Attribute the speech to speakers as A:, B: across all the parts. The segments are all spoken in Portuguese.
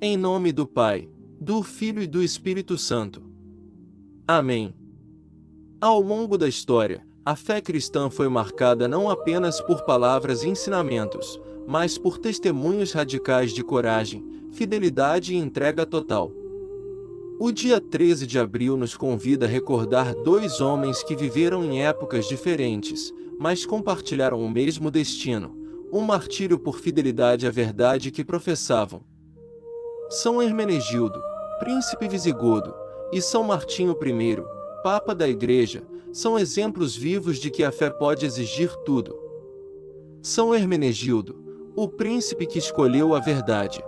A: Em nome do Pai, do Filho e do Espírito Santo. Amém. Ao longo da história, a fé cristã foi marcada não apenas por palavras e ensinamentos, mas por testemunhos radicais de coragem, fidelidade e entrega total. O dia 13 de abril nos convida a recordar dois homens que viveram em épocas diferentes, mas compartilharam o mesmo destino, o martírio por fidelidade à verdade que professavam. São Hermenegildo, príncipe visigodo, e São Martinho I, Papa da Igreja, são exemplos vivos de que a fé pode exigir tudo. São Hermenegildo, o príncipe que escolheu a verdade.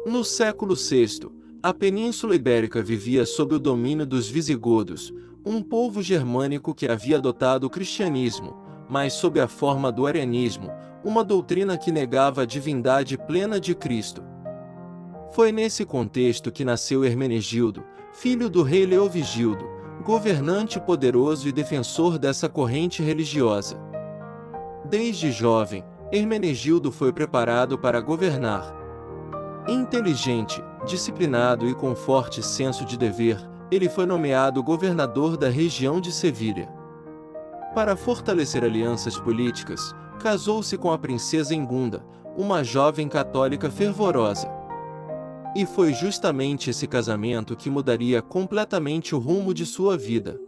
A: No século VI, a Península Ibérica vivia sob o domínio dos visigodos, um povo germânico que havia adotado o cristianismo, mas sob a forma do arianismo, uma doutrina que negava a divindade plena de Cristo. Foi nesse contexto que nasceu Hermenegildo, filho do rei Leovigildo, governante poderoso e defensor dessa corrente religiosa. Desde jovem, Hermenegildo foi preparado para governar. Inteligente, disciplinado e com forte senso de dever, ele foi nomeado governador da região de Sevilha. Para fortalecer alianças políticas, casou-se com a princesa Engunda, uma jovem católica fervorosa. E foi justamente esse casamento que mudaria completamente o rumo de sua vida.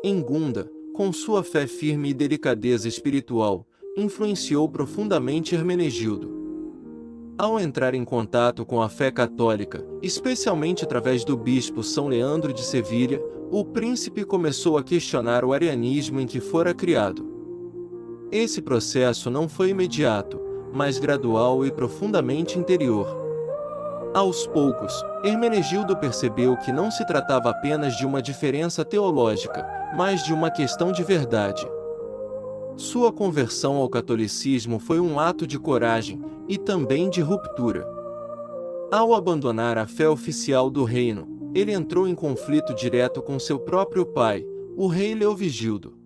A: Engunda, com sua fé firme e delicadeza espiritual, influenciou profundamente Hermenegildo. Ao entrar em contato com a fé católica, especialmente através do bispo São Leandro de Sevilha, o príncipe começou a questionar o arianismo em que fora criado. Esse processo não foi imediato, mas gradual e profundamente interior. Aos poucos, Hermenegildo percebeu que não se tratava apenas de uma diferença teológica, mas de uma questão de verdade. Sua conversão ao catolicismo foi um ato de coragem e também de ruptura. Ao abandonar a fé oficial do reino, ele entrou em conflito direto com seu próprio pai, o rei Leovigildo.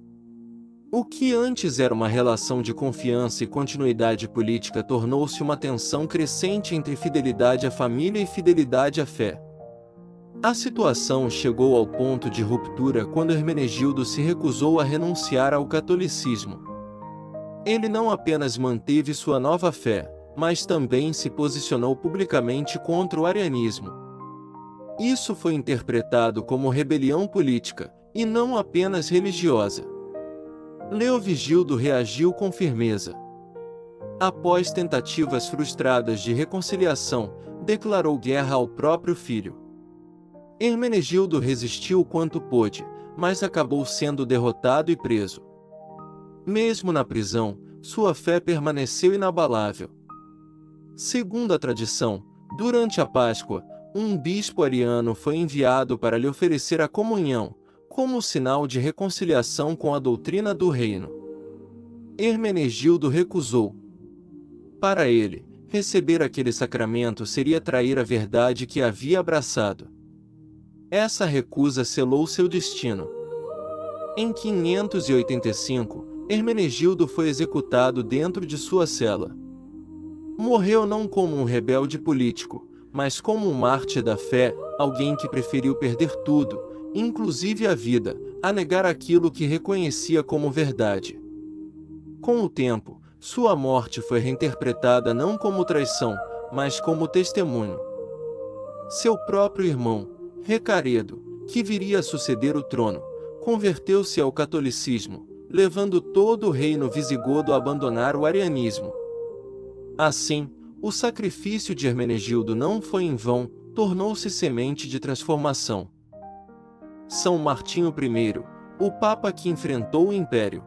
A: O que antes era uma relação de confiança e continuidade política tornou-se uma tensão crescente entre fidelidade à família e fidelidade à fé. A situação chegou ao ponto de ruptura quando Hermenegildo se recusou a renunciar ao catolicismo. Ele não apenas manteve sua nova fé, mas também se posicionou publicamente contra o arianismo. Isso foi interpretado como rebelião política, e não apenas religiosa. Leovigildo reagiu com firmeza. Após tentativas frustradas de reconciliação, declarou guerra ao próprio filho. Hermenegildo resistiu quanto pôde, mas acabou sendo derrotado e preso. Mesmo na prisão, sua fé permaneceu inabalável. Segundo a tradição, durante a Páscoa, um bispo ariano foi enviado para lhe oferecer a comunhão, como sinal de reconciliação com a doutrina do reino. Hermenegildo recusou. Para ele, receber aquele sacramento seria trair a verdade que havia abraçado. Essa recusa selou seu destino. Em 585, Hermenegildo foi executado dentro de sua cela. Morreu não como um rebelde político, mas como um mártir da fé, alguém que preferiu perder tudo, inclusive a vida, a negar aquilo que reconhecia como verdade. Com o tempo, sua morte foi reinterpretada não como traição, mas como testemunho. Seu próprio irmão, Recaredo, que viria a suceder o trono, converteu-se ao catolicismo, levando todo o reino visigodo a abandonar o arianismo. Assim, o sacrifício de Hermenegildo não foi em vão, tornou-se semente de transformação. São Martinho I, o Papa que enfrentou o Império.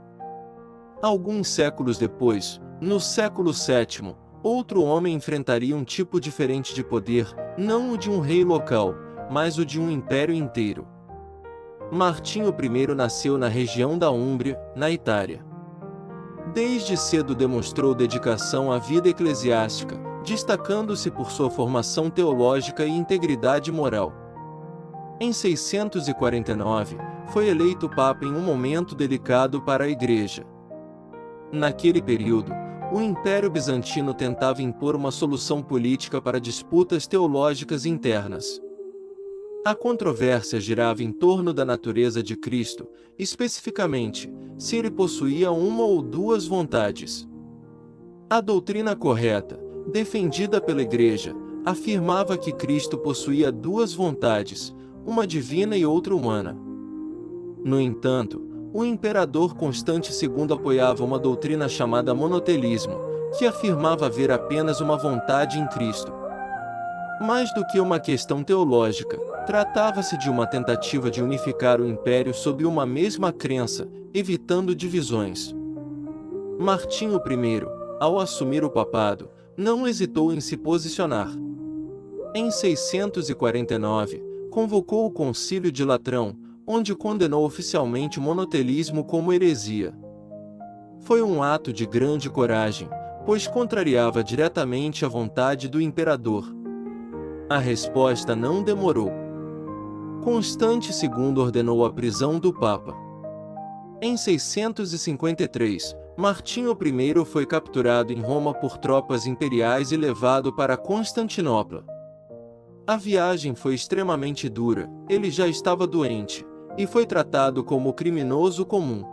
A: Alguns séculos depois, no século VII, outro homem enfrentaria um tipo diferente de poder, não o de um rei local, mas o de um império inteiro. Martinho I nasceu na região da Úmbria, na Itália. Desde cedo demonstrou dedicação à vida eclesiástica, destacando-se por sua formação teológica e integridade moral. Em 649, foi eleito Papa em um momento delicado para a Igreja. Naquele período, o Império Bizantino tentava impor uma solução política para disputas teológicas internas. A controvérsia girava em torno da natureza de Cristo, especificamente, se ele possuía uma ou duas vontades. A doutrina correta, defendida pela Igreja, afirmava que Cristo possuía duas vontades, uma divina e outra humana. No entanto, o imperador Constante II apoiava uma doutrina chamada monoteísmo, que afirmava haver apenas uma vontade em Cristo. Mais do que uma questão teológica, tratava-se de uma tentativa de unificar o império sob uma mesma crença, evitando divisões. Martinho I, ao assumir o papado, não hesitou em se posicionar. Em 649, convocou o Concílio de Latrão, onde condenou oficialmente o monoteísmo como heresia. Foi um ato de grande coragem, pois contrariava diretamente a vontade do imperador. A resposta não demorou. Constante II ordenou a prisão do Papa. Em 653, Martinho I foi capturado em Roma por tropas imperiais e levado para Constantinopla. A viagem foi extremamente dura, ele já estava doente, e foi tratado como criminoso comum.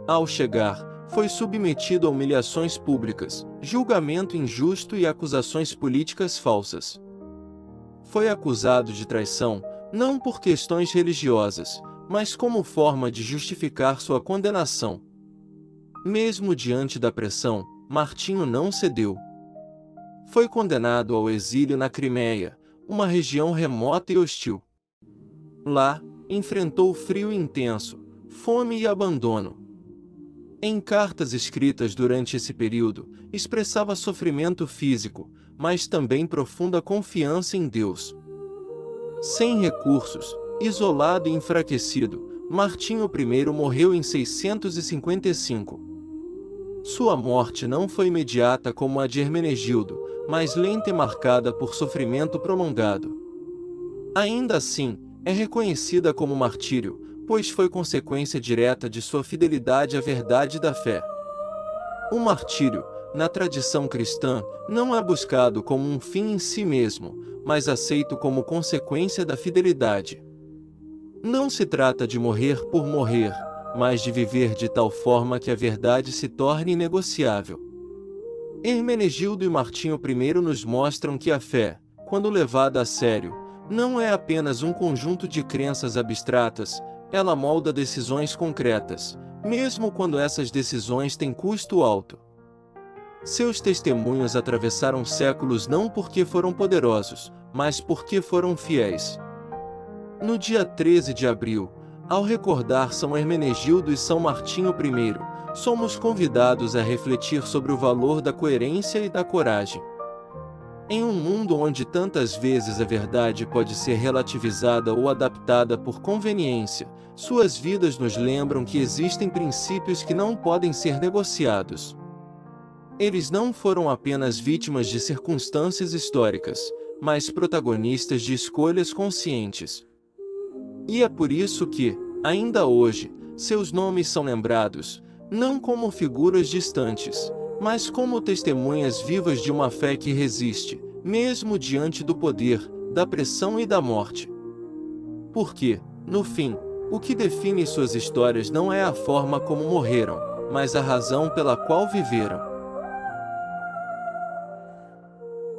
A: Ao chegar, foi submetido a humilhações públicas, julgamento injusto e acusações políticas falsas. Foi acusado de traição, não por questões religiosas, mas como forma de justificar sua condenação. Mesmo diante da pressão, Martinho não cedeu. Foi condenado ao exílio na Crimeia, uma região remota e hostil. Lá, enfrentou frio intenso, fome e abandono. Em cartas escritas durante esse período, expressava sofrimento físico, mas também profunda confiança em Deus. Sem recursos, isolado e enfraquecido, Martinho I morreu em 655. Sua morte não foi imediata como a de Hermenegildo, mas lenta e marcada por sofrimento prolongado. Ainda assim, é reconhecida como martírio, pois foi consequência direta de sua fidelidade à verdade da fé. O martírio, na tradição cristã, não é buscado como um fim em si mesmo, mas aceito como consequência da fidelidade. Não se trata de morrer por morrer, mas de viver de tal forma que a verdade se torne inegociável. Hermenegildo e Martinho I nos mostram que a fé, quando levada a sério, não é apenas um conjunto de crenças abstratas, ela molda decisões concretas, mesmo quando essas decisões têm custo alto. Seus testemunhos atravessaram séculos não porque foram poderosos, mas porque foram fiéis. No dia 13 de abril, ao recordar São Hermenegildo e São Martinho I, somos convidados a refletir sobre o valor da coerência e da coragem. Em um mundo onde tantas vezes a verdade pode ser relativizada ou adaptada por conveniência, suas vidas nos lembram que existem princípios que não podem ser negociados. Eles não foram apenas vítimas de circunstâncias históricas, mas protagonistas de escolhas conscientes. E é por isso que, ainda hoje, seus nomes são lembrados, não como figuras distantes, mas como testemunhas vivas de uma fé que resiste, mesmo diante do poder, da pressão e da morte. Porque, no fim, o que define suas histórias não é a forma como morreram, mas a razão pela qual viveram.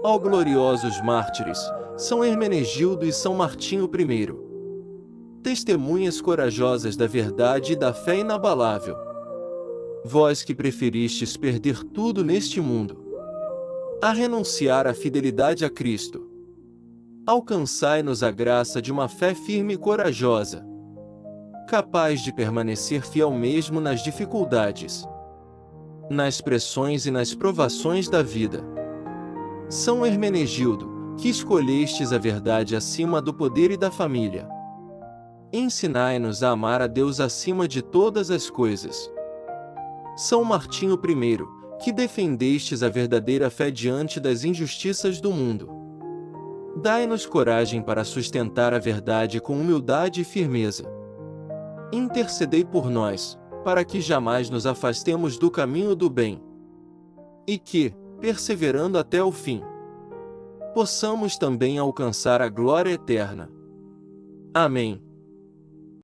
A: Ó gloriosos mártires, São Hermenegildo e São Martinho I. Testemunhas corajosas da verdade e da fé inabalável. Vós que preferistes perder tudo neste mundo, a renunciar à fidelidade a Cristo, alcançai-nos a graça de uma fé firme e corajosa, capaz de permanecer fiel mesmo nas dificuldades, nas pressões e nas provações da vida. São Hermenegildo, que escolhestes a verdade acima do poder e da família, ensinai-nos a amar a Deus acima de todas as coisas. São Martinho I, que defendestes a verdadeira fé diante das injustiças do mundo. Dai-nos coragem para sustentar a verdade com humildade e firmeza. Intercedei por nós, para que jamais nos afastemos do caminho do bem. e que, perseverando até o fim, possamos também alcançar a glória eterna. Amém.